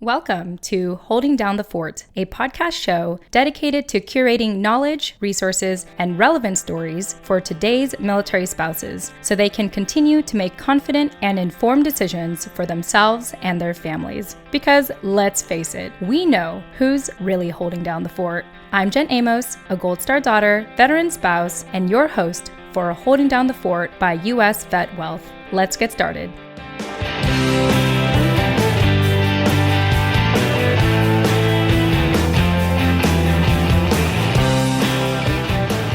Welcome to Holding Down the Fort, a podcast show dedicated to curating knowledge, resources, and relevant stories for today's military spouses so they can continue to make confident and informed decisions for themselves and their families. Because let's face it, we know who's really holding down the fort. I'm Jen Amos, a Gold Star daughter, veteran spouse, and your host for Holding Down the Fort by U.S. Vet Wealth. Let's get started.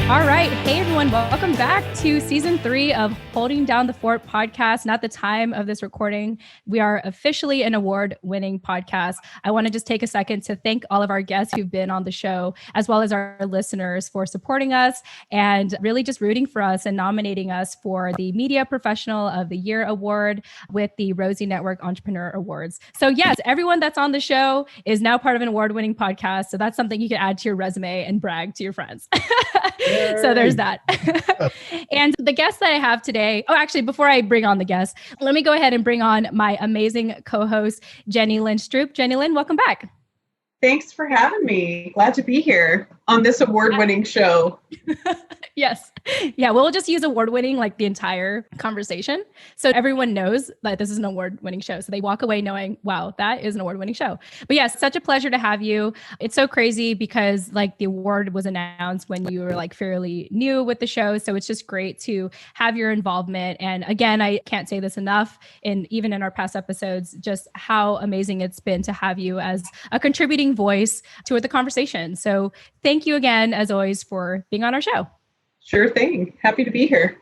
All right. Hey, everyone. Welcome back to season 3 of Holding Down the Fort podcast. Not the time of this recording. We are officially an award-winning podcast. I want to just take a second to thank all of our guests who've been on the show, as well as our listeners for supporting us and really just rooting for us and nominating us for the Media Professional of the Year Award with the Rosie Network Entrepreneur Awards. So yes, everyone that's on the show is now part of an award-winning podcast. So that's something you can add to your resume and brag to your friends. So there's that. And the guest that I have today, actually, before I bring on the guest, let me go ahead and bring on my amazing co-host, Jenny Lynne Stroup. Jenny Lynne, welcome back. Thanks for having me. Glad to be here on this award-winning show. Yes. Yeah, we'll just use award-winning like the entire conversation. So everyone knows that this is an award-winning show. So they walk away knowing, wow, that is an award-winning show. But yes, such a pleasure to have you. It's so crazy because like the award was announced when you were like fairly new with the show. So it's just great to have your involvement. And again, I can't say this enough, and even in our past episodes, just how amazing it's been to have you as a contributing voice to the conversation. So thank you again, as always, for being on our show. Sure thing. Happy to be here.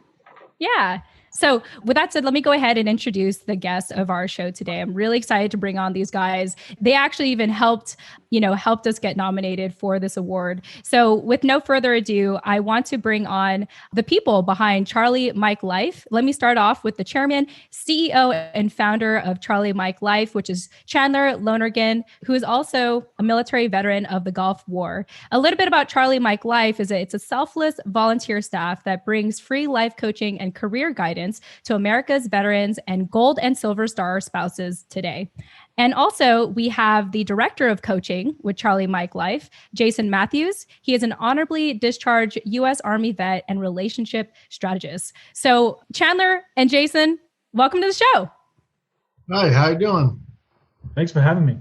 Yeah. So with that said, let me go ahead and introduce the guests of our show today. I'm really excited to bring on these guys. They actually even helped us get nominated for this award. So with no further ado, I want to bring on the people behind Charlie Mike Life. Let me start off with the chairman, CEO, and founder of Charlie Mike Life, which is Chandler Lonergan, who is also a military veteran of the Gulf War. A little bit about Charlie Mike Life is it's a selfless volunteer staff that brings free life coaching and career guidance to America's veterans and gold and silver star spouses today. And also, we have the director of coaching with Charlie Mike Life, Jason Matthews. He is an honorably discharged U.S. Army vet and relationship strategist. So Chandler and Jason, welcome to the show. Hi, how you doing? Thanks for having me.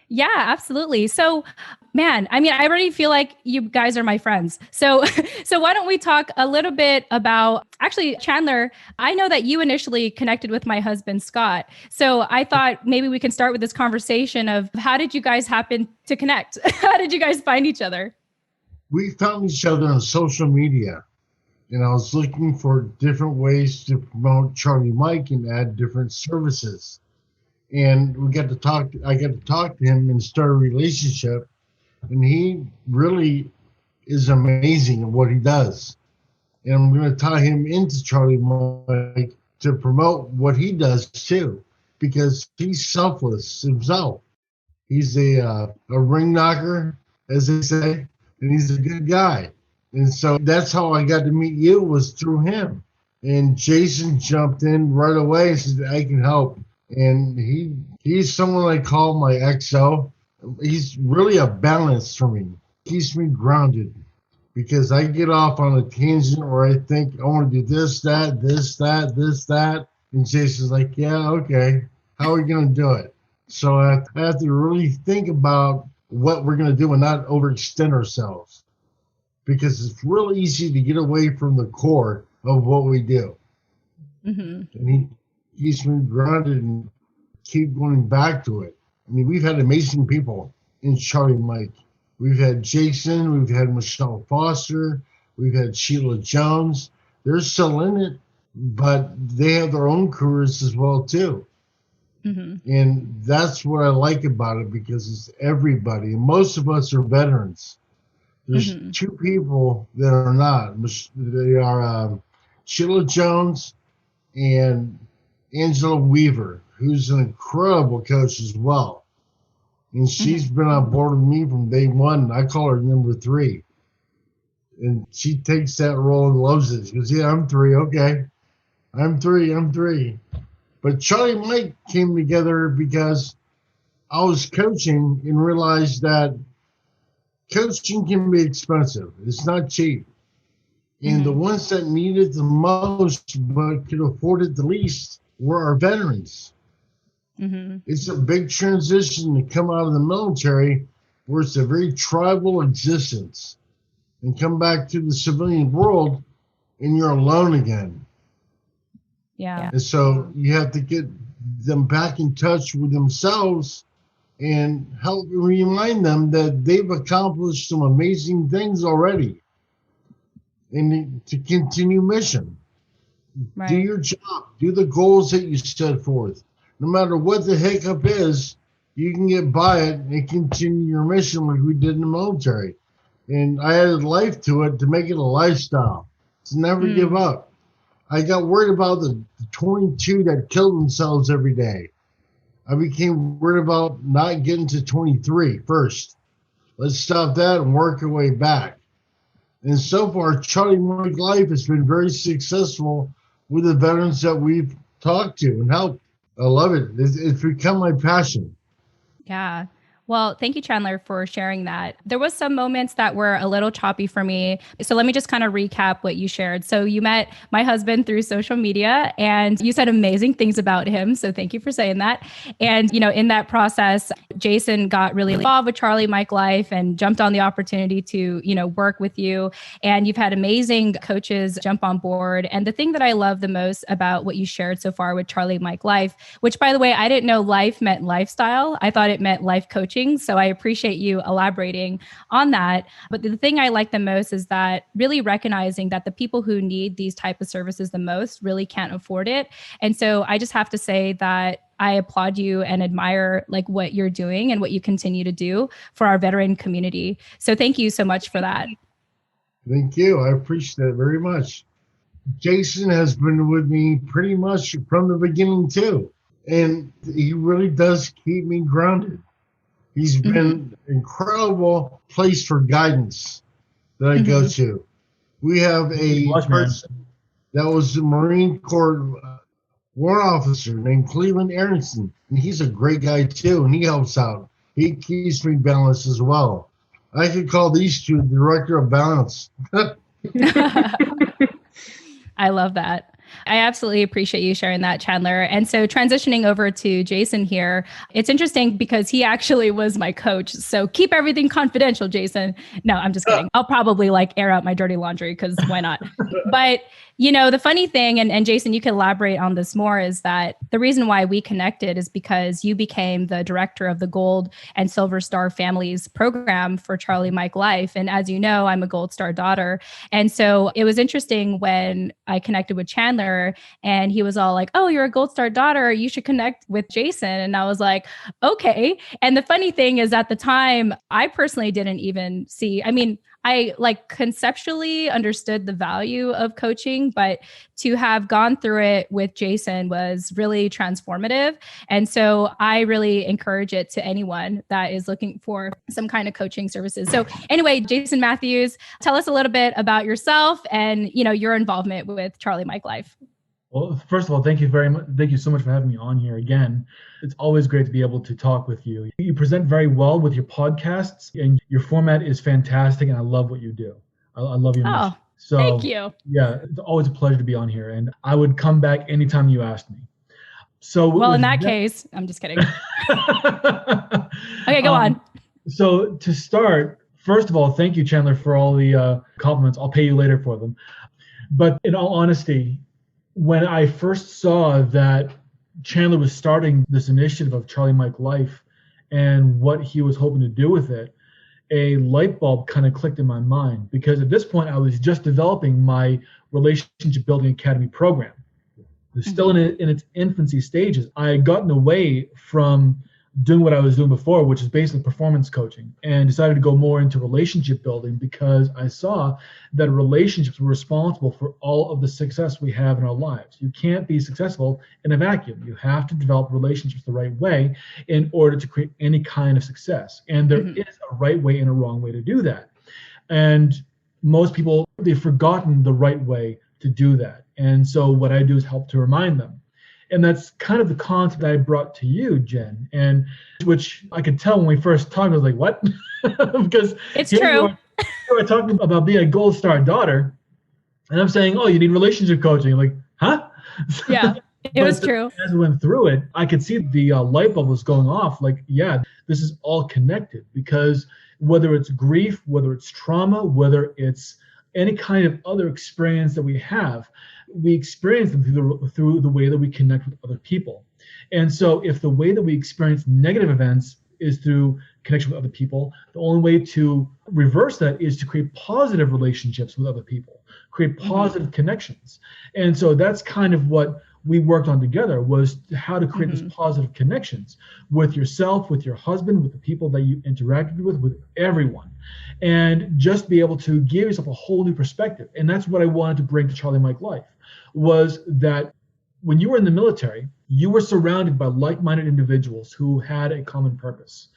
Yeah, absolutely. So, man, I mean, I already feel like you guys are my friends. So why don't we talk a little bit about, actually, Chandler, I know that you initially connected with my husband, Scott. So I thought maybe we can start with this conversation of how did you guys happen to connect? How did you guys find each other? We found each other on social media, and I was looking for different ways to promote Charlie Mike and add different services. And I got to talk to him and start a relationship. And he really is amazing at what he does. And I'm going to tie him into Charlie Mike to promote what he does too, because he's selfless himself. He's a ring knocker, as they say, and he's a good guy. And so that's how I got to meet you, was through him. And Jason jumped in right away and said, I can help. And he's someone I call my XO. He's really a balance for me. Keeps me grounded because I get off on a tangent where I think I want to do this, that. And Jason's like, yeah, okay. How are we going to do it? So I have to really think about what we're going to do and not overextend ourselves, because it's real easy to get away from the core of what we do. Mm-hmm. And he keeps me grounded and keep going back to it. I mean, we've had amazing people in Charlie Mike. We've had Jason, we've had Michelle Foster, we've had Sheila Jones. They're still in it, but they have their own careers as well too. Mm-hmm. And that's what I like about it, because it's everybody. And most of us are veterans. There's two people that are not. They are Sheila Jones and Angela Weaver, who's an incredible coach as well. And she's been on board with me from day one. I call her number 3. And she takes that role and loves it. She goes, yeah, I'm 3. Okay. I'm 3. But Charlie Mike came together because I was coaching and realized that coaching can be expensive. It's not cheap. And the ones that need it the most but could afford it the least were our veterans. It's a big transition to come out of the military where it's a very tribal existence and come back to the civilian world and you're alone again. Yeah. And so you have to get them back in touch with themselves and help remind them that they've accomplished some amazing things already and to continue mission. Right. Do your job. Do the goals that you set forth. No matter what the hiccup is, you can get by it and continue your mission like we did in the military. And I added life to it to make it a lifestyle. To never give up. I got worried about the 22 that killed themselves every day. I became worried about not getting to 23 first. Let's stop that and work our way back. And so far, Charlie Mike Life has been very successful with the veterans that we've talked to and helped. I love it. It's become my passion. Yeah. Well, thank you, Chandler, for sharing that. There was some moments that were a little choppy for me. So let me just kind of recap what you shared. So you met my husband through social media and you said amazing things about him. So thank you for saying that. And, in that process, Jason got really involved with Charlie Mike Life and jumped on the opportunity to, work with you. And you've had amazing coaches jump on board. And the thing that I love the most about what you shared so far with Charlie Mike Life, which by the way, I didn't know life meant lifestyle. I thought it meant life coaching. So I appreciate you elaborating on that. But the thing I like the most is that really recognizing that the people who need these type of services the most really can't afford it. And so I just have to say that I applaud you and admire like what you're doing and what you continue to do for our veteran community. So thank you so much for that. Thank you. I appreciate it very much. Jason has been with me pretty much from the beginning too. And he really does keep me grounded. He's been an incredible place for guidance that I go to. We have a person that was a Marine Corps warrant officer named Cleveland Aronson, and he's a great guy too, and he helps out. He keeps me balanced as well. I could call these two the director of balance. I love that. I absolutely appreciate you sharing that, Chandler. And so transitioning over to Jason here, it's interesting because he actually was my coach. So keep everything confidential, Jason. No, I'm just kidding. I'll probably air out my dirty laundry because why not? But the funny thing, and Jason, you can elaborate on this more, is that the reason why we connected is because you became the director of the Gold and Silver Star Families program for Charlie Mike Life. And as you know, I'm a Gold Star daughter. And so it was interesting when I connected with Chandler and he was all like, oh, you're a Gold Star daughter. You should connect with Jason. And I was like, okay. And the funny thing is at the time, I personally didn't even see, I conceptually understood the value of coaching, but to have gone through it with Jason was really transformative. And so I really encourage it to anyone that is looking for some kind of coaching services. So anyway, Jason Matthews, tell us a little bit about yourself and, your involvement with Charlie Mike Life. Well, first of all, thank you very much. Thank you so much for having me on here again. It's always great to be able to talk with you. You present very well with your podcasts, and your format is fantastic, and I love what you do. I love your mission. So, thank you. Yeah, it's always a pleasure to be on here, and I would come back anytime you asked me. So, well, in that case, I'm just kidding. Okay, go on. So to start, first of all, thank you, Chandler, for all the compliments. I'll pay you later for them. But in all honesty, when I first saw that Chandler was starting this initiative of Charlie Mike Life and what he was hoping to do with it, a light bulb kind of clicked in my mind, because at this point I was just developing my relationship building academy program. It was still in its infancy stages. I had gotten away from doing what I was doing before, which is basically performance coaching, and decided to go more into relationship building because I saw that relationships were responsible for all of the success we have in our lives. You can't be successful in a vacuum. You have to develop relationships the right way in order to create any kind of success. And there is a right way and a wrong way to do that. And most people, they've forgotten the right way to do that. And so what I do is help to remind them. And that's kind of the concept I brought to you, Jen, and which I could tell when we first talked, I was like, what? Because it's true. You are talking about being a gold star daughter, and I'm saying, oh, you need relationship coaching. You're like, huh? Yeah, it was true. As we went through it, I could see the light bulb was going off. Like, yeah, this is all connected, because whether it's grief, whether it's trauma, whether it's any kind of other experience that we have, we experience them through the way that we connect with other people. And so if the way that we experience negative events is through connection with other people, the only way to reverse that is to create positive relationships with other people, create positive connections. And so that's kind of what we worked on together, was how to create these positive connections with yourself, with your husband, with the people that you interacted with everyone, and just be able to give yourself a whole new perspective. And that's what I wanted to bring to Charlie Mike Life, was that when you were in the military, you were surrounded by like-minded individuals who had a common purpose.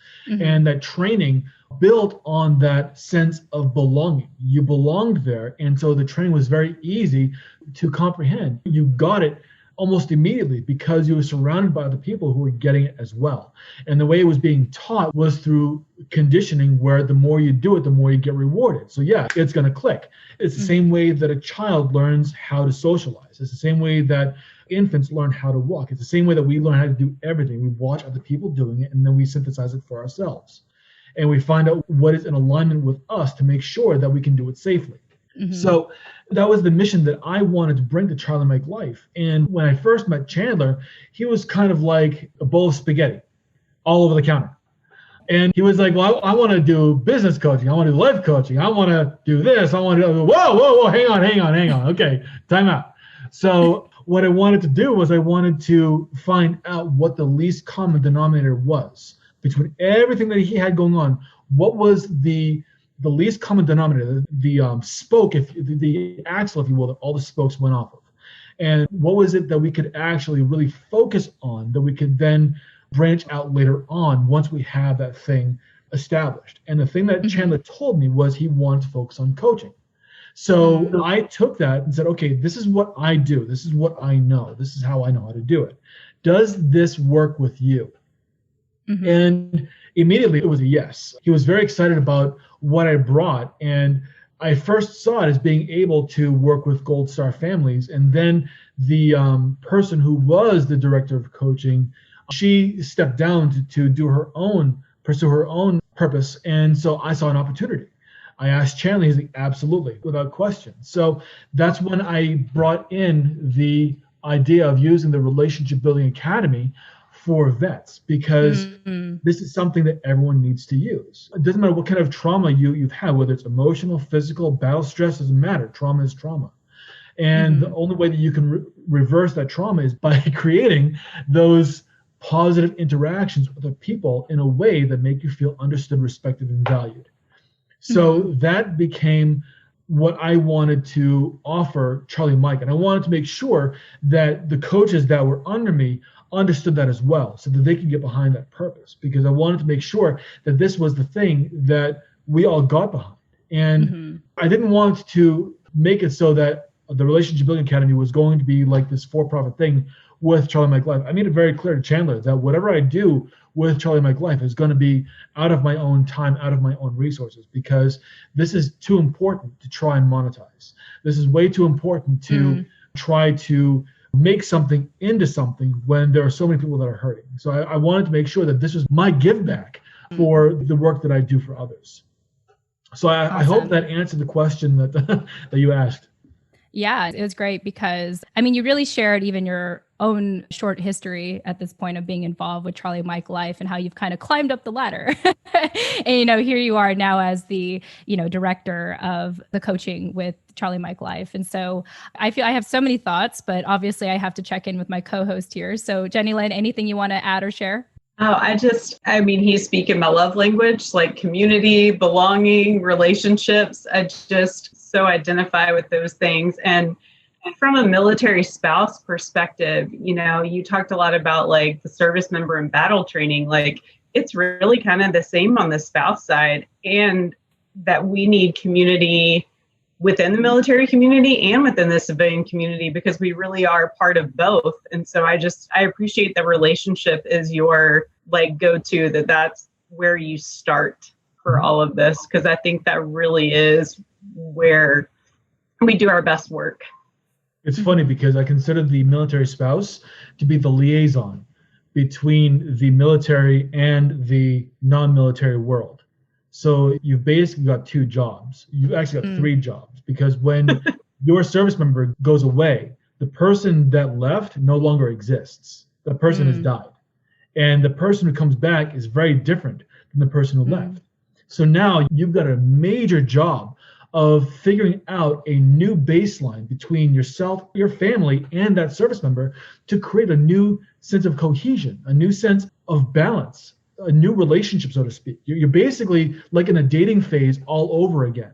And that training built on that sense of belonging. You belonged there. And so the training was very easy to comprehend. You got it almost immediately because you were surrounded by other people who were getting it as well. And the way it was being taught was through conditioning, where the more you do it, the more you get rewarded. So yeah, it's going to click. It's the same way that a child learns how to socialize. It's the same way that infants learn how to walk. It's the same way that we learn how to do everything. We watch other people doing it, and then we synthesize it for ourselves. And we find out what is in alignment with us to make sure that we can do it safely. So that was the mission that I wanted to bring to Charlie Mike Life. And when I first met Chandler, he was kind of like a bowl of spaghetti all over the counter. And he was like, well, I want to do business coaching. I want to do life coaching. I want to do this. I want to do, whoa, hang on. Okay, time out. So what I wanted to do was I wanted to find out what the least common denominator was between everything that he had going on. What was the least common denominator, the spoke, the axle, if you will, that all the spokes went off of? And what was it that we could actually really focus on, that we could then branch out later on once we have that thing established? And the thing that Chandler told me was he wanted to focus on coaching. So I took that and said, okay, this is what I do. This is what I know. This is how I know how to do it. Does this work with you? And immediately it was a yes. He was very excited about what I brought. And I first saw it as being able to work with Gold Star families. And then the person who was the director of coaching, she stepped down to pursue her own purpose. And so I saw an opportunity. I asked Chandler, he's like, absolutely, without question. So that's when I brought in the idea of using the Relationship Building Academy for vets, because this is something that everyone needs to use. It doesn't matter what kind of trauma you've had, whether it's emotional, physical, battle stress, doesn't matter. Trauma is trauma. And the only way that you can reverse that trauma is by creating those positive interactions with other people in a way that make you feel understood, respected, and valued. So that became what I wanted to offer Charlie Mike. And I wanted to make sure that the coaches that were under me understood that as well, so that they could get behind that purpose, because I wanted to make sure that this was the thing that we all got behind. And I didn't want to make it so that the Relationship Building Academy was going to be like this for-profit thing with Charlie Mike Life. I made it very clear to Chandler that whatever I do with Charlie Mike Life is going to be out of my own time, out of my own resources, because this is too important to try and monetize. This is way too important to try to make something into something when there are so many people that are hurting. So I wanted to make sure that this was my give back for the work that I do for others. So I hope that answered the question that that you asked. Yeah, it was great because, I mean, you really shared even your own short history at this point of being involved with Charlie Mike Life and how you've kind of climbed up the ladder. And, here you are now as the, director of the coaching with Charlie Mike Life. And so I feel I have so many thoughts, but obviously I have to check in with my co-host here. So Jenny Lynne, anything you want to add or share? Oh, he's speaking my love language, like community, belonging, relationships. I just so identify with those things. And from a military spouse perspective, you talked a lot about like the service member and battle training. Like it's really kind of the same on the spouse side, and that we need community. within the military community and within the civilian community, because we really are part of both. And so I appreciate that relationship is your like go-to, that's where you start for all of this, because I think that really is where we do our best work. It's funny because I consider the military spouse to be the liaison between the military and the non-military world. So you've basically got two jobs. You've actually got three jobs, because when your service member goes away, the person that left no longer exists. The person has died. And the person who comes back is very different than the person who left. So now you've got a major job of figuring out a new baseline between yourself, your family, and that service member to create a new sense of cohesion, a new sense of balance, a new relationship, so to speak. You're basically like in a dating phase all over again.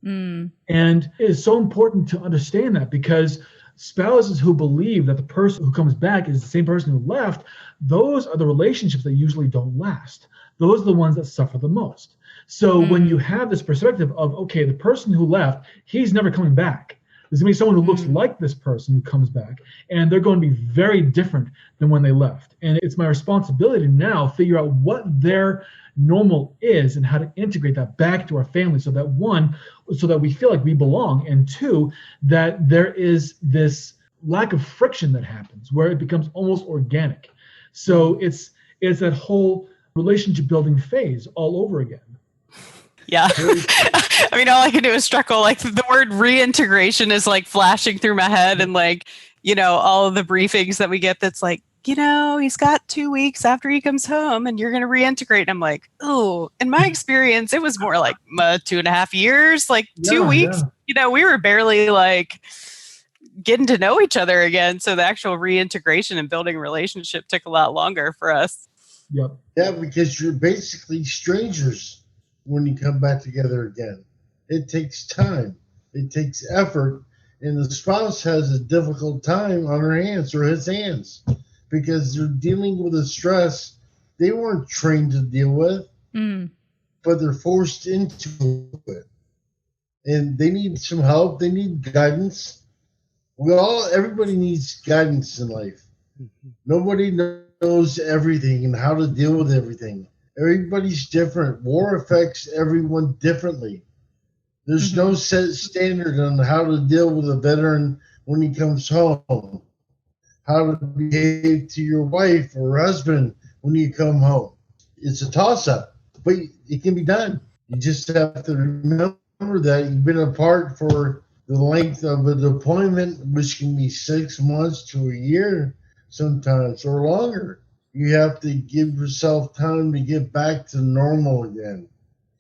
And it is so important to understand that, because spouses who believe that the person who comes back is the same person who left, those are the relationships that usually don't last. Those are the ones that suffer the most. So when you have this perspective of, okay, the person who left, he's never coming back. There's going to be someone who looks like this person who comes back, and they're going to be very different than when they left. And it's my responsibility to now figure out what their normal is and how to integrate that back to our family, so that one, so that we feel like we belong, and two, that there is this lack of friction that happens where it becomes almost organic. So it's that whole relationship building phase all over again. Yeah. I mean, all I can do is struggle. Like the word reintegration is like flashing through my head, and like, you know, all of the briefings that we get that's like, you know, he's got 2 weeks after he comes home and you're going to reintegrate. And I'm like, oh, in my experience, it was more like 2.5 years, like 2 weeks. Yeah. You know, we were barely like getting to know each other again. So the actual reintegration and building a relationship took a lot longer for us. Yep. Yeah, because you're basically strangers when you come back together again. It takes time. It takes effort. And the spouse has a difficult time on her hands or his hands, because they're dealing with a stress they weren't trained to deal with, but they're forced into it. And they need some help. They need guidance. Everybody needs guidance in life. Nobody knows everything and how to deal with everything. Everybody's different. War affects everyone differently. There's no set standard on how to deal with a veteran when he comes home, how to behave to your wife or husband when you come home. It's a toss-up, but it can be done. You just have to remember that you've been apart for the length of a deployment, which can be 6 months to a year sometimes or longer. You have to give yourself time to get back to normal again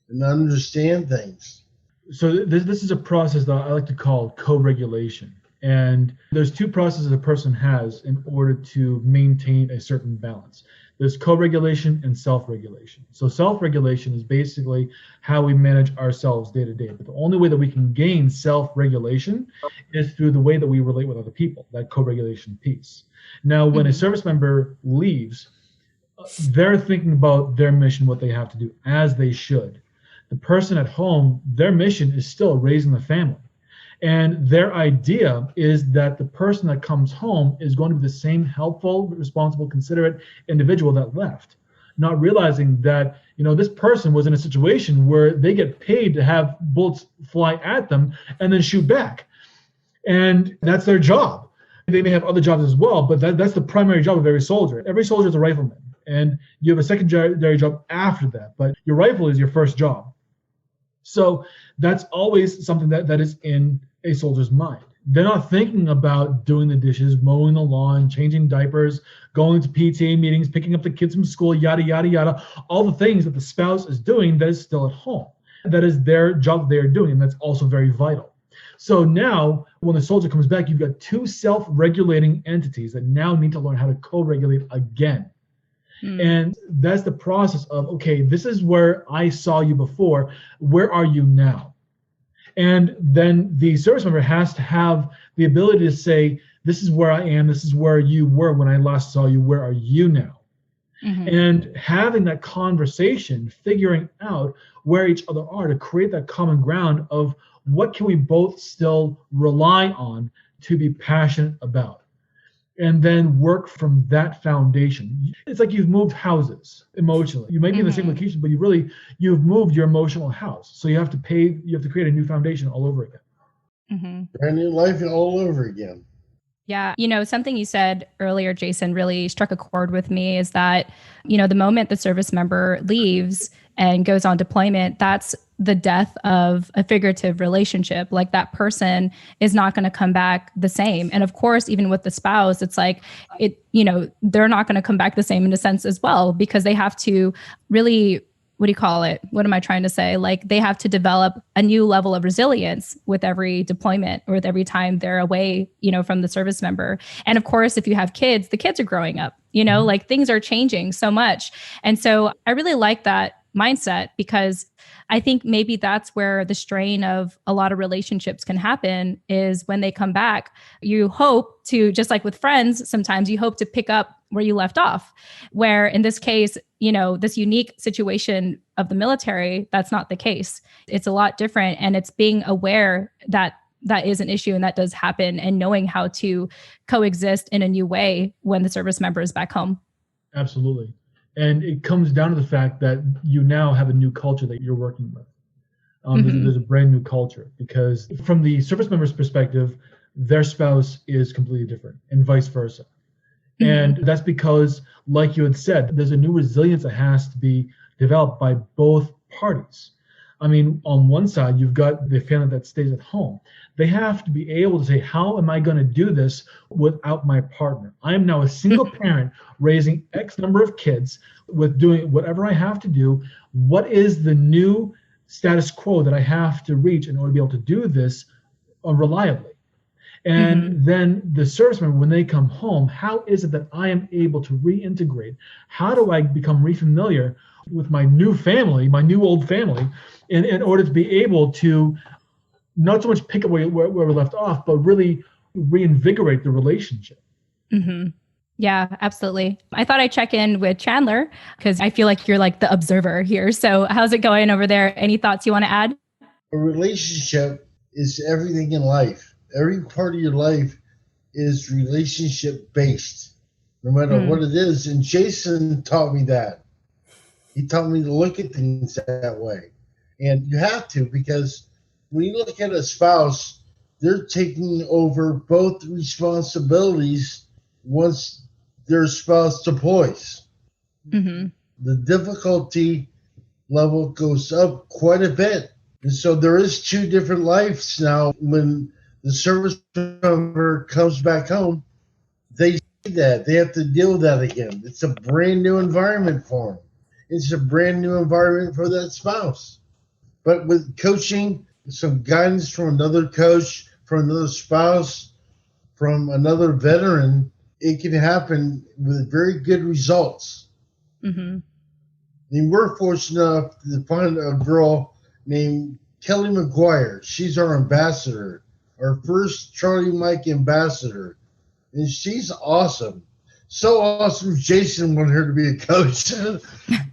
and understand things. So this is a process that I like to call co-regulation. And there's two processes a person has in order to maintain a certain balance. There's co-regulation and self-regulation. So self-regulation is basically how we manage ourselves day to day. But the only way that we can gain self-regulation is through the way that we relate with other people, that co-regulation piece. Now, when a service member leaves, they're thinking about their mission, what they have to do, as they should. The person at home, their mission is still raising the family. And their idea is that the person that comes home is going to be the same helpful, responsible, considerate individual that left, not realizing that, you know, this person was in a situation where they get paid to have bullets fly at them and then shoot back. And that's their job. They may have other jobs as well, but that's the primary job of every soldier. Every soldier is a rifleman, and you have a secondary job after that, but your rifle is your first job. So that's always something that is in a soldier's mind. They're not thinking about doing the dishes, mowing the lawn, changing diapers, going to PTA meetings, picking up the kids from school, yada, yada, yada, all the things that the spouse is doing that is still at home. That is their job that they are doing, and that's also very vital. So now, when the soldier comes back, you've got two self-regulating entities that now need to learn how to co-regulate again. And that's the process of, okay, this is where I saw you before. Where are you now? And then the service member has to have the ability to say, this is where I am. This is where you were when I last saw you. Where are you now? And having that conversation, figuring out where each other are to create that common ground of what can we both still rely on to be passionate about? And then work from that foundation. It's like you've moved houses emotionally. You might be in the same location, but you've moved your emotional house. So you have to create a new foundation all over again. Brand new life all over again. Yeah. Something you said earlier, Jason, really struck a chord with me is that, the moment the service member leaves and goes on deployment, that's the death of a figurative relationship. Like that person is not going to come back the same. And of course, even with the spouse, it's like they're not going to come back the same in a sense as well, because they have to really, what am I trying to say? Like they have to develop a new level of resilience with every deployment or with every time they're away, from the service member. And of course, if you have kids, the kids are growing up, like things are changing so much. And so I really like that mindset, because I think maybe that's where the strain of a lot of relationships can happen, is when they come back, you hope to, just like with friends, sometimes you hope to pick up where you left off, where in this case, this unique situation of the military, that's not the case. It's a lot different. And it's being aware that that is an issue and that does happen, and knowing how to coexist in a new way when the service member is back home. Absolutely. And it comes down to the fact that you now have a new culture that you're working with. There's a brand new culture, because from the service member's perspective, their spouse is completely different, and vice versa. And that's because, like you had said, there's a new resilience that has to be developed by both parties. I mean, on one side, you've got the family that stays at home. They have to be able to say, how am I going to do this without my partner? I am now a single parent raising X number of kids with doing whatever I have to do. What is the new status quo that I have to reach in order to be able to do this reliably? And then the service member, when they come home, how is it that I am able to reintegrate? How do I become refamiliar with my new family, my new old family, in order to be able to not so much pick up where we left off, but really reinvigorate the relationship? Yeah, absolutely. I thought I'd check in with Chandler, because I feel like you're like the observer here. So how's it going over there? Any thoughts you want to add? A relationship is everything in life. Every part of your life is relationship based, no matter what it is. And Jason taught me that. He taught me to look at things that way. And you have to, because when you look at a spouse, they're taking over both responsibilities once their spouse deploys. The difficulty level goes up quite a bit. And so there is two different lives now. When the service member comes back home, they see that. They have to deal with that again. It's a brand new environment for them. It's a brand new environment for that spouse. But with coaching, some guidance from another coach, from another spouse, from another veteran, it can happen with very good results. And we're fortunate enough to find a girl named Kelly McGuire. She's our ambassador, our first Charlie Mike ambassador. And she's awesome. So awesome, Jason wanted her to be a coach.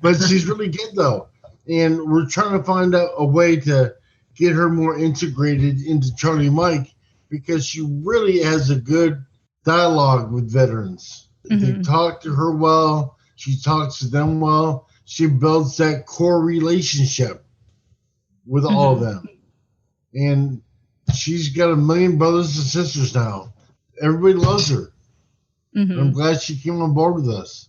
But she's really good, though. And we're trying to find out a way to get her more integrated into Charlie Mike, because she really has a good dialogue with veterans. They talk to her well. She talks to them well. She builds that core relationship with all of them. And she's got 1 million brothers and sisters now. Everybody loves her. I'm glad she came on board with us.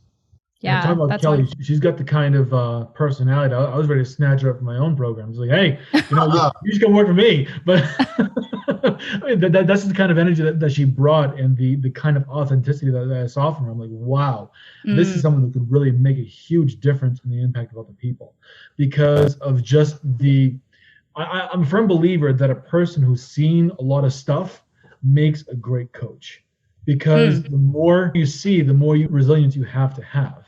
Yeah, talking about Kelly, wonderful. She's got the kind of personality. I was ready to snatch her up from my own program. I was like, hey, you just come work for me. But I mean, that's the kind of energy that she brought, and the kind of authenticity that I saw from her. I'm like, wow, this is someone who could really make a huge difference in the impact of other people, because of just I'm a firm believer that a person who's seen a lot of stuff makes a great coach, because the more you see, the more resilience you have to have.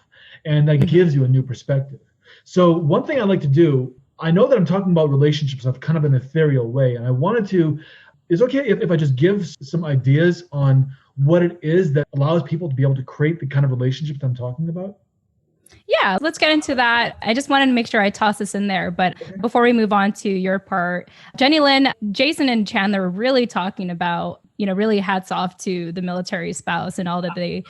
And that gives you a new perspective. So one thing I like to do, I know that I'm talking about relationships in kind of an ethereal way. And I wanted to, is it okay if I just give some ideas on what it is that allows people to be able to create the kind of relationships I'm talking about? Yeah, let's get into that. I just wanted to make sure I toss this in there. But before we move on to your part, Jenny Lynne, Jason and Chandler were really talking about, really hats off to the military spouse and all that they,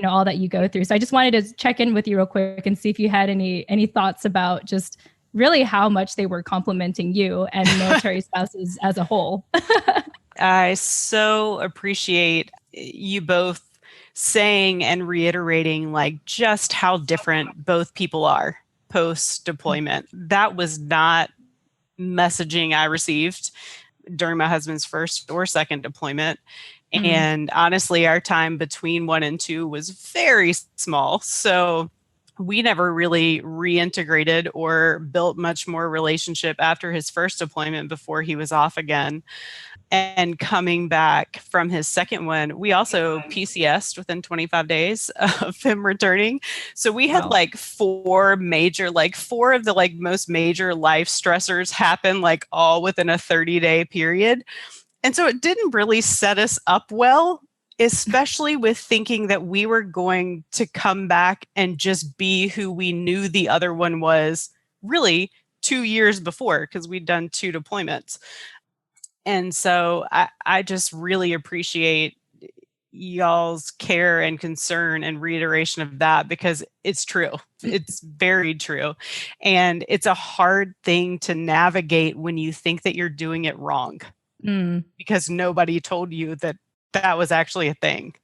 all that you go through. So I just wanted to check in with you real quick and see if you had any thoughts about just really how much they were complimenting you and military spouses as a whole. I so appreciate you both saying and reiterating like just how different both people are post deployment. That was not messaging I received during my husband's first or second deployment. And honestly, our time between 1 and 2 was very small. So we never really reintegrated or built much more relationship after his first deployment before he was off again. And coming back from his second one, we also PCS'd within 25 days of him returning. So we had four of the most major life stressors happen all within a 30-day period. And so it didn't really set us up well, especially with thinking that we were going to come back and just be who we knew the other one was really 2 years before, because we'd done 2 deployments. And so I just really appreciate y'all's care and concern and reiteration of that, because it's true. It's very true. And it's a hard thing to navigate when you think that you're doing it wrong because nobody told you that that was actually a thing.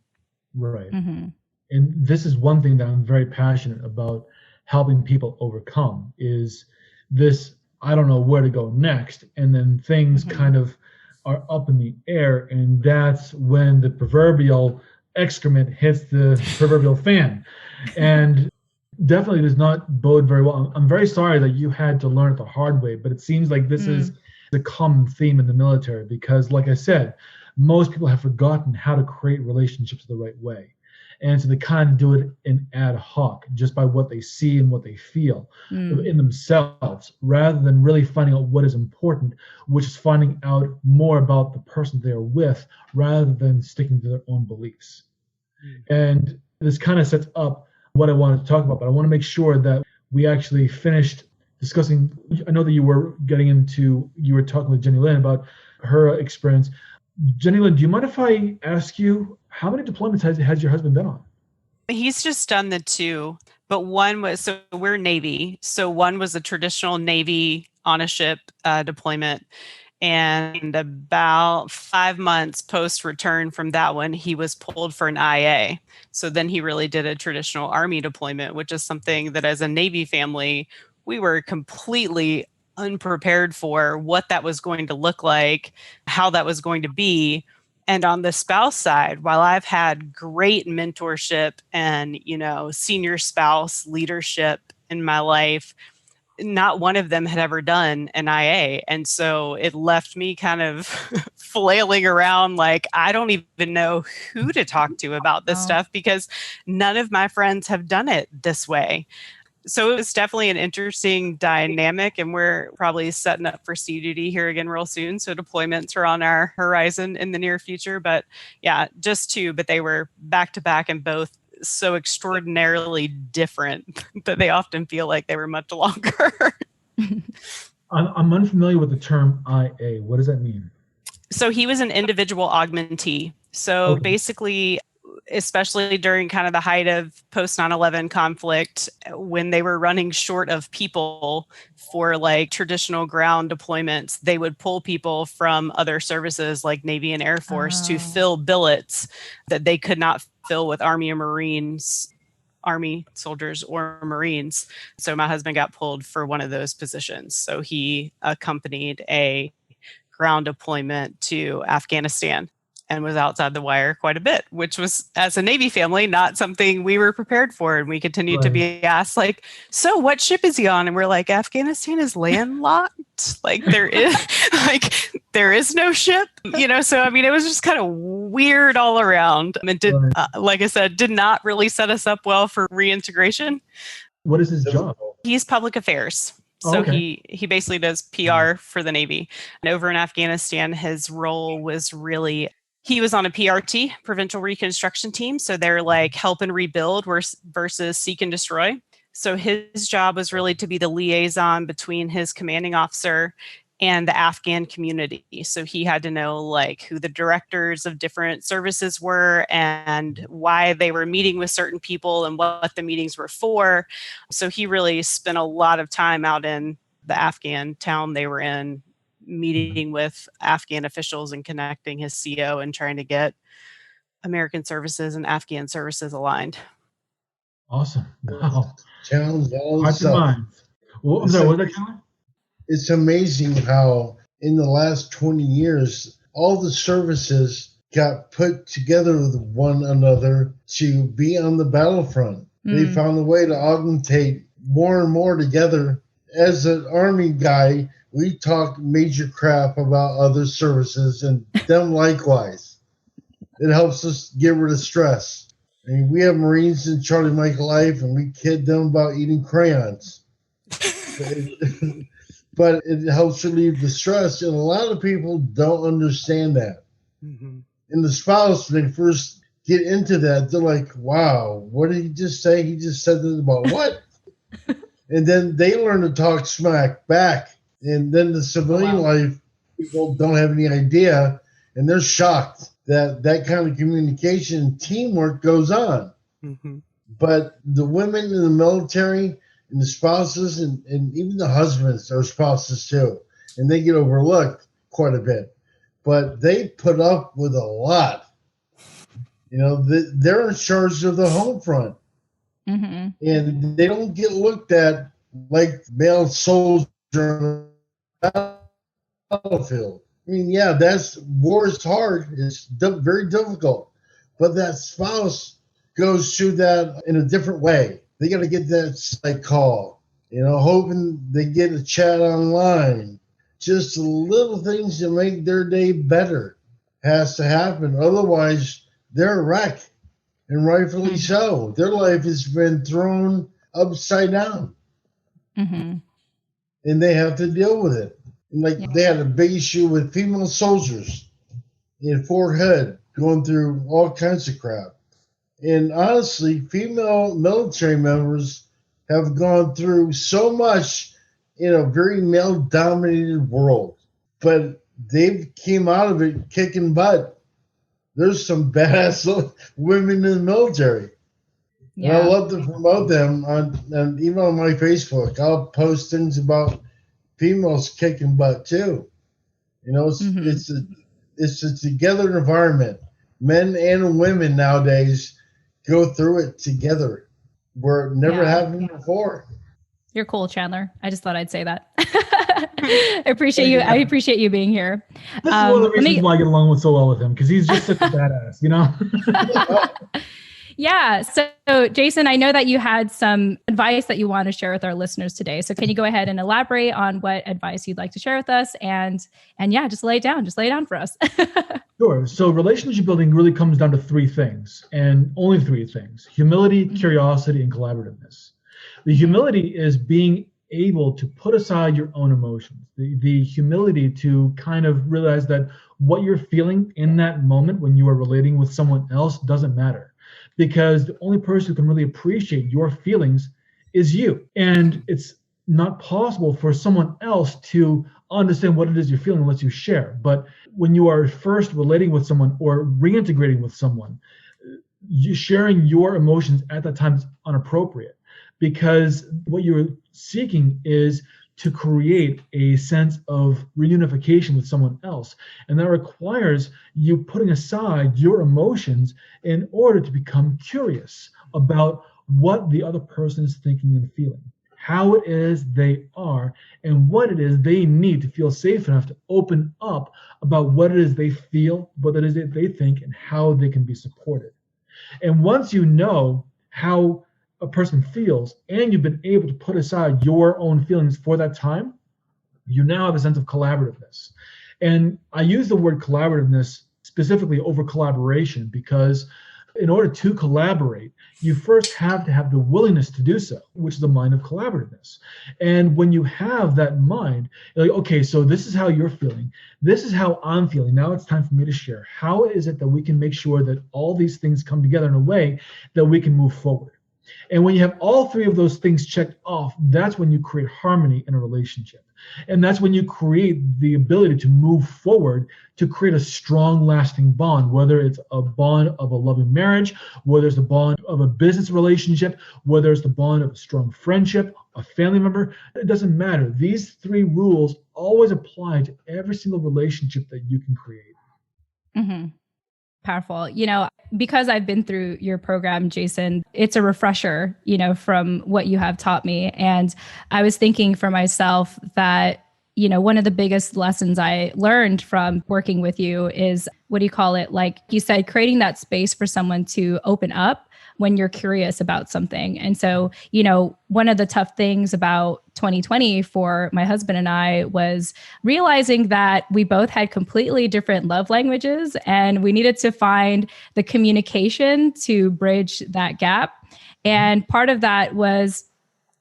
Right. Mm-hmm. And this is one thing that I'm very passionate about helping people overcome is this, I don't know where to go next. And then things kind of are up in the air, and that's when the proverbial excrement hits the proverbial fan. And definitely does not bode very well. I'm very sorry that you had to learn it the hard way, but it seems like this is the common theme in the military because, like I said, most people have forgotten how to create relationships the right way. And so they kind of do it in ad hoc, just by what they see and what they feel in themselves, rather than really finding out what is important, which is finding out more about the person they're with, rather than sticking to their own beliefs. And this kind of sets up what I wanted to talk about, but I want to make sure that we actually finished discussing. I know that you were talking with Jenny Lynne about her experience. Jenny Lynne, do you mind if I ask you, how many deployments has your husband been on? He's just done the 2, but one was, so we're Navy. So one was a traditional Navy on a ship deployment. And about 5 months post return from that one, he was pulled for an IA. So then he really did a traditional Army deployment, which is something that as a Navy family, we were completely unprepared for what that was going to look like, how that was going to be. And on the spouse side, while I've had great mentorship and, senior spouse leadership in my life, not one of them had ever done an IA. And so it left me kind of flailing around like, I don't even know who to talk to about this stuff because none of my friends have done it this way. So it was definitely an interesting dynamic, and we're probably setting up for sea duty here again real soon. So deployments are on our horizon in the near future. But yeah, just 2, but they were back to back and both so extraordinarily different that they often feel like they were much longer. I'm unfamiliar with the term IA. What does that mean? So he was an individual augmentee. So basically, especially during kind of the height of post 9/11 conflict, when they were running short of people for traditional ground deployments, they would pull people from other services like Navy and Air Force to fill billets that they could not fill with Army soldiers or Marines. So my husband got pulled for one of those positions. So he accompanied a ground deployment to Afghanistan and was outside the wire quite a bit, which was, as a Navy family, not something we were prepared for. And we continued to be asked, so what ship is he on? And we're like, Afghanistan is landlocked. There is no ship, So, I mean, it was just kind of weird all around. And did, like I said, did not really set us up well for reintegration. What is his job? He's public affairs. So he basically does PR for the Navy. And over in Afghanistan, his role was really, he was on a PRT, Provincial Reconstruction Team. So they're help and rebuild versus seek and destroy. So his job was really to be the liaison between his commanding officer and the Afghan community. So he had to know like who the directors of different services were and why they were meeting with certain people and what the meetings were for. So he really spent a lot of time out in the Afghan town they were in, meeting with Afghan officials and connecting his CO and trying to get American services and Afghan services aligned. Awesome. Wow. Challenge all Hearts and minds. Well, I'm sorry, what was that, Cameron? It's amazing how in the last 20 years, all the services got put together with one another to be on the battlefront. They found a way to augmentate more and more together. As an Army guy, we talk major crap about other services and them likewise. It helps us get rid of stress. I mean, we have Marines in Charlie Mike Life, and we kid them about eating crayons. But it helps relieve the stress, and a lot of people don't understand that. Mm-hmm. And the spouse, when they first get into that, they're like, wow, what did he just say? He just said that about what? And then they learn to talk smack back. And then the civilian life, people don't have any idea, and they're shocked that that kind of communication and teamwork goes on. Mm-hmm. But the women in the military and the spouses and even the husbands are spouses too, and they get overlooked quite a bit. But they put up with a lot. You know, they're in charge of the home front. Mm-hmm. And they don't get looked at like male soldiers on the battlefield. I mean, yeah, war is hard. It's very difficult. But that spouse goes through that in a different way. They got to get that side call, hoping they get a chat online. Just little things to make their day better has to happen. Otherwise, they're a wreck, and rightfully so. Their life has been thrown upside down, and they have to deal with it. And they had a big issue with female soldiers in Fort Hood going through all kinds of crap. And honestly, female military members have gone through so much in a very male-dominated world. But they came out of it kicking butt. There's some badass women in the military. Yeah. And I love to promote them and even on my Facebook. I'll post things about females kicking butt too. It's a together environment. Men and women nowadays go through it together where it never happened before. You're cool, Chandler. I just thought I'd say that. I appreciate you. I appreciate you being here. This is one of the reasons why I get along so well with him, because he's just such a badass, Yeah. So Jason, I know that you had some advice that you want to share with our listeners today. So can you go ahead and elaborate on what advice you'd like to share with us? And just lay it down. Just lay it down for us. Sure. So relationship building really comes down to three things, and only three things: humility, curiosity, and collaborativeness. The humility is being able to put aside your own emotions, the humility to kind of realize that what you're feeling in that moment when you are relating with someone else doesn't matter, because the only person who can really appreciate your feelings is you. And it's not possible for someone else to understand what it is you're feeling unless you share. But when you are first relating with someone or reintegrating with someone, sharing your emotions at that time is inappropriate, because what you're seeking is to create a sense of reunification with someone else. And that requires you putting aside your emotions in order to become curious about what the other person is thinking and feeling, how it is they are, and what it is they need to feel safe enough to open up about what it is they feel, what it is that they think, and how they can be supported. And once you know how a person feels, and you've been able to put aside your own feelings for that time, you now have a sense of collaborativeness. And I use the word collaborativeness specifically over collaboration because in order to collaborate, you first have to have the willingness to do so, which is the mind of collaborativeness. And when you have that mind, you're like, okay, so this is how you're feeling. This is how I'm feeling. Now it's time for me to share. How is it that we can make sure that all these things come together in a way that we can move forward? And when you have all three of those things checked off, that's when you create harmony in a relationship. And that's when you create the ability to move forward to create a strong, lasting bond, whether it's a bond of a loving marriage, whether it's a bond of a business relationship, whether it's the bond of a strong friendship, a family member. It doesn't matter. These three rules always apply to every single relationship that you can create. Mm-hmm. Powerful. Because I've been through your program, Jason, it's a refresher, from what you have taught me. And I was thinking for myself that, one of the biggest lessons I learned from working with you is, what do you call it? Like you said, creating that space for someone to open up when you're curious about something. And so, one of the tough things about 2020 for my husband and I was realizing that we both had completely different love languages, and we needed to find the communication to bridge that gap. And part of that was,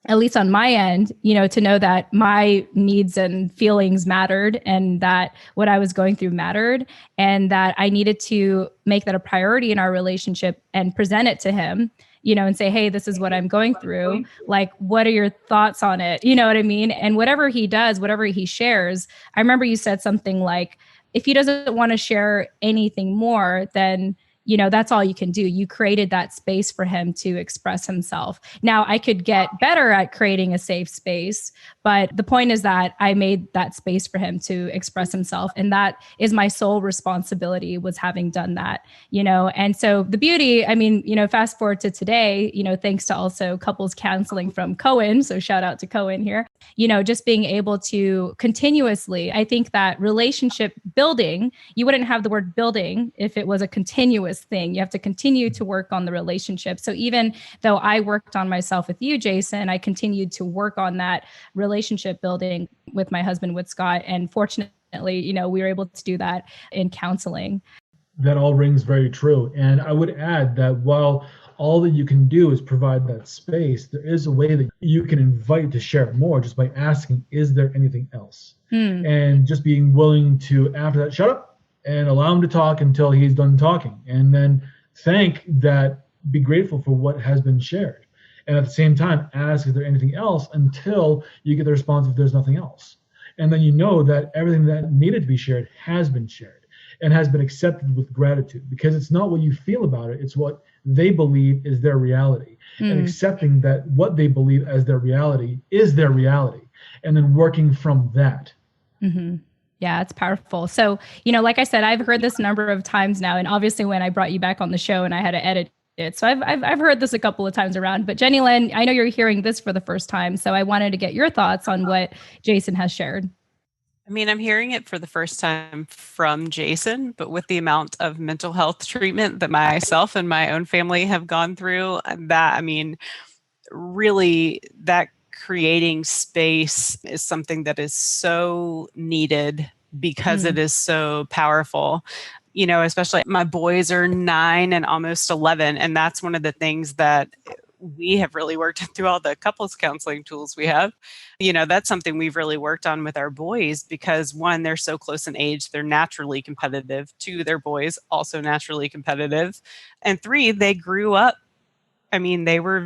at least on my end, to know that my needs and feelings mattered, and that what I was going through mattered, and that I needed to make that a priority in our relationship and present it to him, and say, hey, this is what I'm going through. Like, what are your thoughts on it? You know what I mean? And whatever he does, whatever he shares, I remember you said something like, if he doesn't want to share anything more, then that's all you can do. You created that space for him to express himself. Now, I could get better at creating a safe space, but the point is that I made that space for him to express himself. And that is my sole responsibility, was having done that, And so the beauty, fast forward to today, thanks to also couples counseling from Cohen. So shout out to Cohen here, just being able to continuously, I think that relationship building, you wouldn't have the word building if it was a continuous thing. You have to continue to work on the relationship. So even though I worked on myself with you, Jason, I continued to work on that relationship building with my husband, with Scott. And fortunately, we were able to do that in counseling. That all rings very true. And I would add that while all that you can do is provide that space, there is a way that you can invite to share more just by asking, is there anything else? And just being willing to, after that, shut up and allow him to talk until he's done talking. And then be grateful for what has been shared. And at the same time, ask, is there anything else, until you get the response if there's nothing else. And then that everything that needed to be shared has been shared and has been accepted with gratitude, because it's not what you feel about it, it's what they believe is their reality. And accepting that what they believe as their reality is their reality, and then working from that. Mm-hmm. Yeah, it's powerful. So, like I said, I've heard this a number of times now. And obviously when I brought you back on the show and I had to edit it. So I've heard this a couple of times around. But Jenny Lynne, I know you're hearing this for the first time. So I wanted to get your thoughts on what Jason has shared. I'm hearing it for the first time from Jason, but with the amount of mental health treatment that myself and my own family have gone through, really, that creating space is something that is so needed, because it is so powerful. Especially my boys are 9 and almost 11. And that's one of the things that we have really worked through all the couples counseling tools we have. That's something we've really worked on with our boys, because 1, they're so close in age, they're naturally competitive. 2, their boys also naturally competitive. And 3, they grew up. They were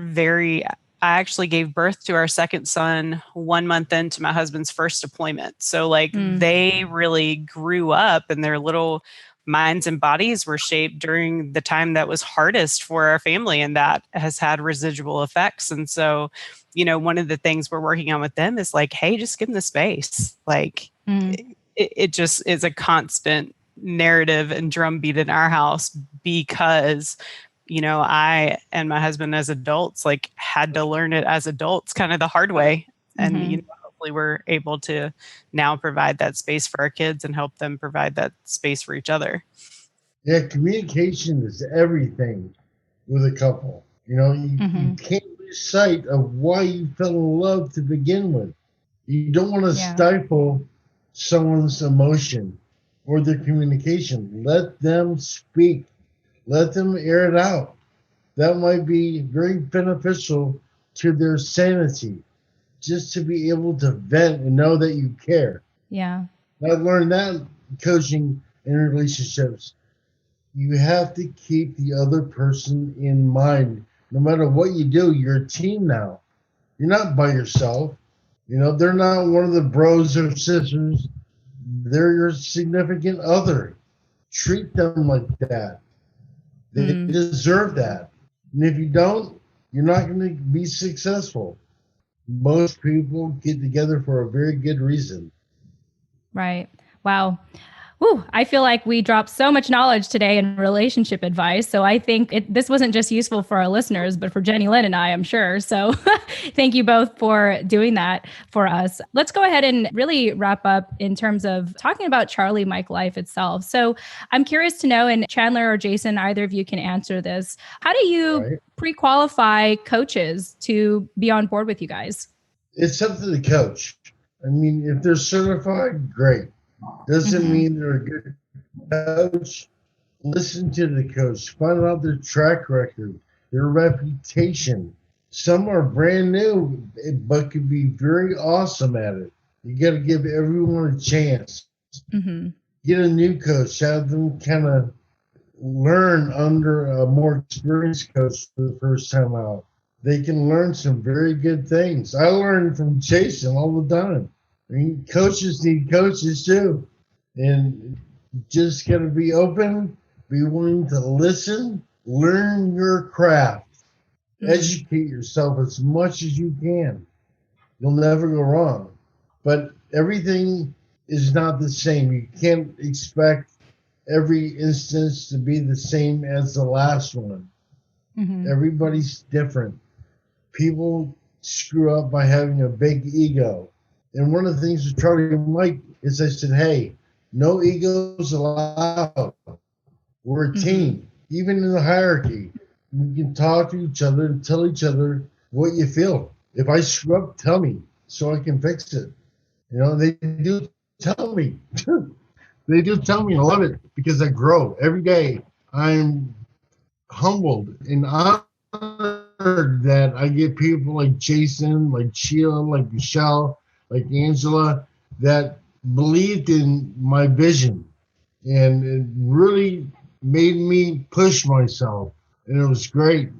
I actually gave birth to our second son 1 month into my husband's first deployment. So they really grew up, and their little minds and bodies were shaped during the time that was hardest for our family. And that has had residual effects. And so, one of the things we're working on with them is like, hey, just give them the space. It just is a constant narrative and drumbeat in our house, because I and my husband as adults had to learn it as adults kind of the hard way. And hopefully we're able to now provide that space for our kids and help them provide that space for each other. Yeah, communication is everything with a couple. You can't lose sight of why you fell in love to begin with. You don't want to stifle someone's emotion or their communication. Let them speak. Let them air it out. That might be very beneficial to their sanity, just to be able to vent and know that you care. Yeah. I've learned that coaching in relationships. You have to keep the other person in mind no matter what you do, you're a team now. You're not by yourself. They're not one of the bros or sisters. They're your significant other. Treat them like that. They deserve that. And if you don't, you're not going to be successful. Most people get together for a very good reason. Right. Wow. Whew, I feel like we dropped so much knowledge today in relationship advice. So I think this wasn't just useful for our listeners, but for Jenny Lynne and I, I'm sure. So thank you both for doing that for us. Let's go ahead and really wrap up in terms of talking about Charlie Mike life itself. So I'm curious to know, and Chandler or Jason, either of you can answer this. How do you pre-qualify coaches to be on board with you guys? It's up to the coach. I mean, if they're certified, great. Doesn't mean they're a good coach. Listen to the coach. Find out their track record, their reputation. Some are brand new, but could be very awesome at it. You got to give everyone a chance. Get a new coach. Have them kind of learn under a more experienced coach for the first time out. They can learn some very good things. I learn from Jason all the time. I mean, coaches need coaches too. And just got to be open, be willing to listen, learn your craft, educate yourself as much as you can. You'll never go wrong. But everything is not the same. You can't expect every instance to be the same as the last one. Everybody's different. People screw up by having a big ego. And one of the things with Charlie and Mike is I said, hey, no egos allowed. We're a team. Even in the hierarchy, we can talk to each other and tell each other what you feel. If I screw up, tell me so I can fix it. They do tell me. They do tell me. I love it because I grow. Every day I'm humbled and honored that I get people like Jason, like Sheila, like Michelle, like Angela, that believed in my vision. And it really made me push myself. And it was great.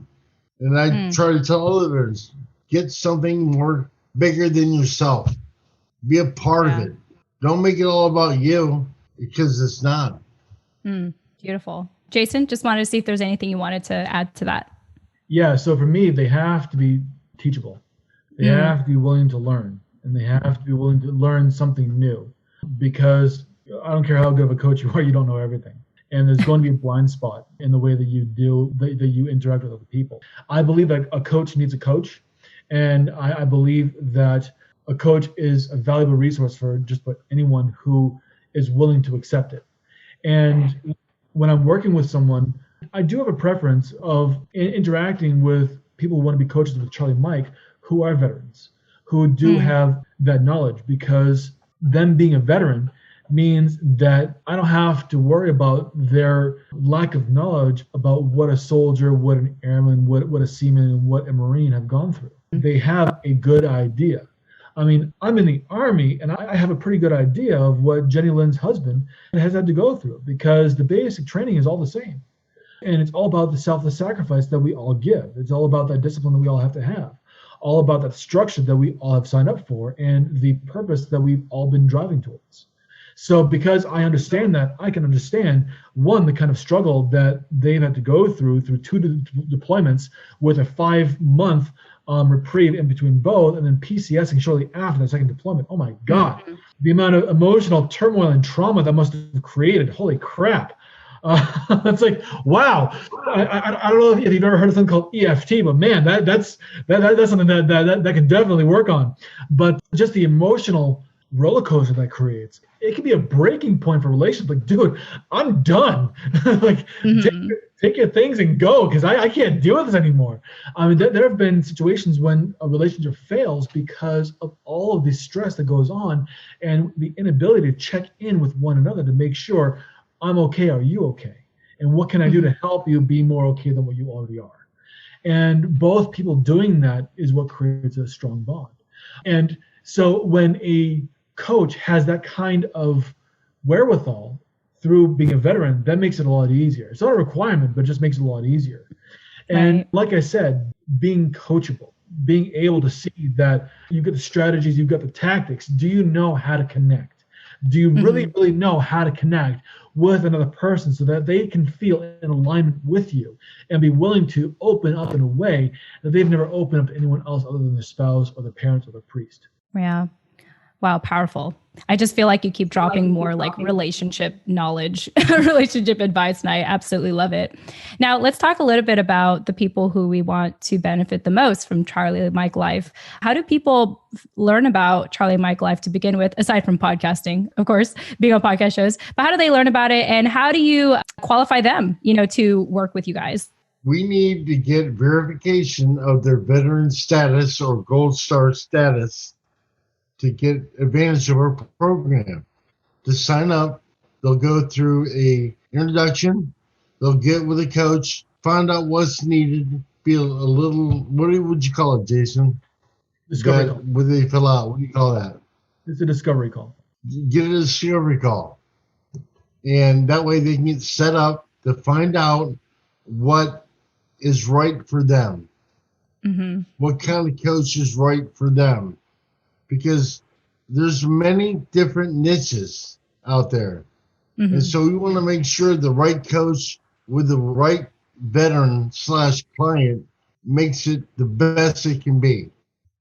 And I try to tell others, get something more bigger than yourself. Be a part of it. Don't make it all about you, because it's not. Beautiful. Jason, just wanted to see if there's anything you wanted to add to that. Yeah, so for me, they have to be teachable. They have to be willing to learn. And they have to be willing to learn something new, because I don't care how good of a coach you are, you don't know everything. And there's going to be a blind spot in the way that you that you interact with other people. I believe that a coach needs a coach. And I believe that a coach is a valuable resource for just about anyone who is willing to accept it. And when I'm working with someone, I do have a preference of interacting with people who want to be coaches with Charlie Mike, who are veterans, who do have that knowledge, because them being a veteran means that I don't have to worry about their lack of knowledge about what a soldier, what an airman, what a seaman, and what a Marine have gone through. They have a good idea. I mean, I'm in the Army, and I have a pretty good idea of what Jenny Lynne's husband has had to go through, because the basic training is all the same. And it's all about the selfless sacrifice that we all give. It's all about that discipline that we all have to have. All about that structure that we all have signed up for, and the purpose that we've all been driving towards. So because I understand that, I can understand, one, the kind of struggle that they've had to go through 2 deployments with a 5-month reprieve in between both, and then PCSing shortly after that second deployment. Oh my God, the amount of emotional turmoil and trauma that must have created. Holy crap. It's like, wow. I don't know if you've ever heard of something called EFT, but man, that's something that can definitely work on. But just the emotional roller coaster that creates, it can be a breaking point for relationships. Like, dude, I'm done. Like, take your things and go, because I can't deal with this anymore. I mean, there have been situations when a relationship fails because of all of the stress that goes on and the inability to check in with one another to make sure, I'm okay, are you okay? And what can I do to help you be more okay than what you already are? And both people doing that is what creates a strong bond. And so when a coach has that kind of wherewithal through being a veteran, that makes it a lot easier. It's not a requirement, but it just makes it a lot easier. And Right. like I said, being coachable, being able to see that you've got the strategies, you've got the tactics. Do you know how to connect? Do you really, really know how to connect with another person so that they can feel in alignment with you and be willing to open up in a way that they've never opened up to anyone else other than their spouse or their parents or their priest? Yeah. Wow, powerful. I just feel like you keep dropping more like relationship knowledge, relationship advice, and I absolutely love it. Now, let's talk a little bit about the people who we want to benefit the most from Charlie Mike Life. How do people learn about Charlie Mike Life to begin with, aside from podcasting, of course, being on podcast shows, but how do they learn about it and how do you qualify them, to work with you guys? We need to get verification of their veteran status or gold star status to get advantage of our program. To sign up, they'll go through a introduction, they'll get with a coach, find out what's needed, be a little, what would you call it, Jason? Discovery call. What do they fill out? What do you call that? It's a discovery call. Get a discovery call. And that way they can get set up to find out what is right for them. What kind of coach is right for them. Because there's many different niches out there. And so we want to make sure the right coach with the right veteran / client makes it the best it can be.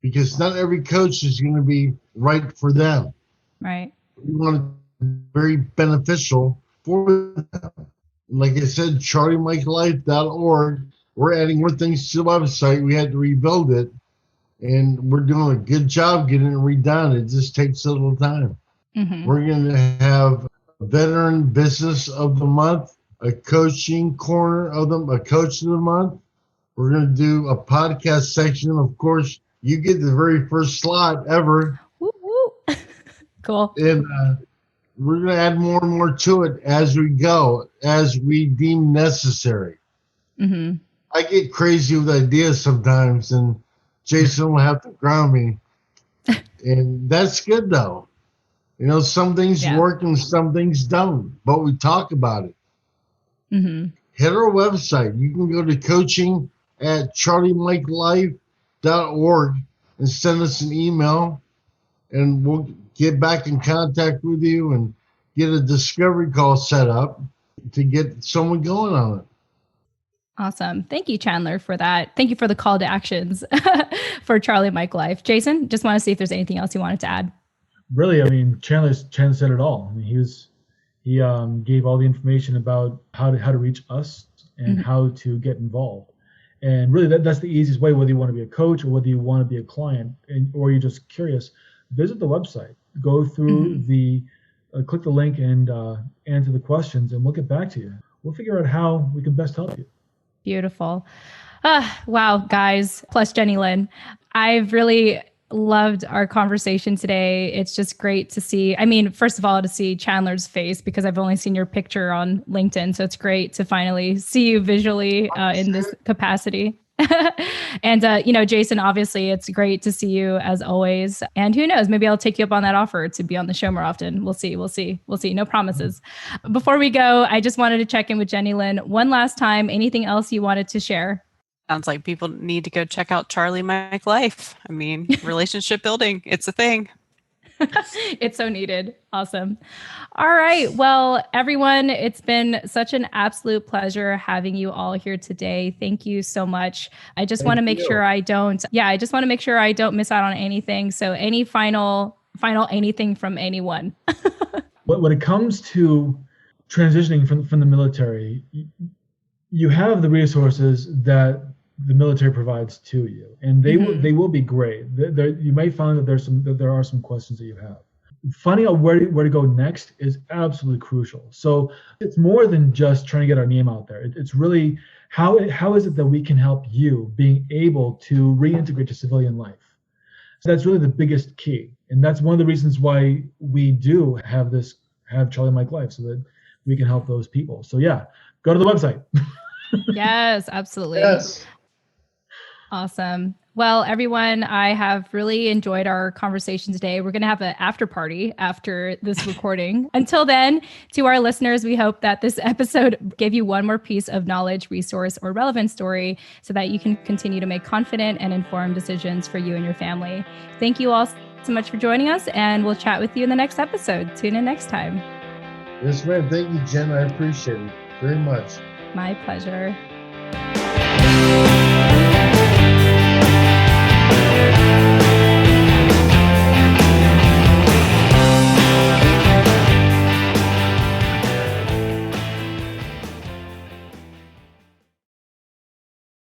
Because not every coach is going to be right for them. Right. We want it to be very beneficial for them. Like I said, charliemikelife.org. We're adding more things to the website. We had to rebuild it. And we're doing a good job getting it redone. It just takes a little time. We're going to have a veteran business of the month, a coaching corner of them, a coach of the month. We're going to do a podcast section. Of course, you get the very first slot ever. Woo, woo. Cool. And we're going to add more and more to it as we go, as we deem necessary. I get crazy with ideas sometimes, and Jason will have to ground me. And that's good, though. Some things work and some things don't, but we talk about it. Hit our website. You can go to coaching@charliemikelife.org and send us an email, and we'll get back in contact with you and get a discovery call set up to get someone going on it. Awesome. Thank you, Chandler, for that. Thank you for the call to actions for Charlie Mike Life. Jason, just want to see if there's anything else you wanted to add. Really, Chandler said it all. He gave all the information about how to reach us and how to get involved. And really, that's the easiest way, whether you want to be a coach or whether you want to be a client or you're just curious. Visit the website, go through click the link and answer the questions, and we'll get back to you. We'll figure out how we can best help you. Beautiful. Wow, guys, plus Jenny Lynne. I've really loved our conversation today. It's just great to see. First of all, to see Chandler's face, because I've only seen your picture on LinkedIn. So it's great to finally see you visually in this capacity. And, Jason, obviously, it's great to see you as always. And who knows, maybe I'll take you up on that offer to be on the show more often. We'll see. No promises. Before we go, I just wanted to check in with Jenny Lynne one last time. Anything else you wanted to share? Sounds like people need to go check out Charlie Mike Life. Relationship building, it's a thing. It's so needed. Awesome. All right. Well, everyone, it's been such an absolute pleasure having you all here today. Thank you so much. I just want to make sure I don't miss out on anything. So any final anything from anyone. When it comes to transitioning from the military, you have the resources that the military provides to you, and they will be great. You may find that there are some questions that you have. Finding out where to go next is absolutely crucial. So it's more than just trying to get our name out there. It's really how is it that we can help you being able to reintegrate to civilian life. So that's really the biggest key, and that's one of the reasons why we do have Charlie Mike Life, so that we can help those people. So yeah, go to the website. Yes, absolutely. Yes. Awesome. Well, everyone, I have really enjoyed our conversation today. We're going to have an after party after this recording. Until then, to our listeners, we hope that this episode gave you one more piece of knowledge, resource, or relevant story so that you can continue to make confident and informed decisions for you and your family. Thank you all so much for joining us, and we'll chat with you in the next episode. Tune in next time. Yes, ma'am. Thank you, Jen. I appreciate it very much. My pleasure.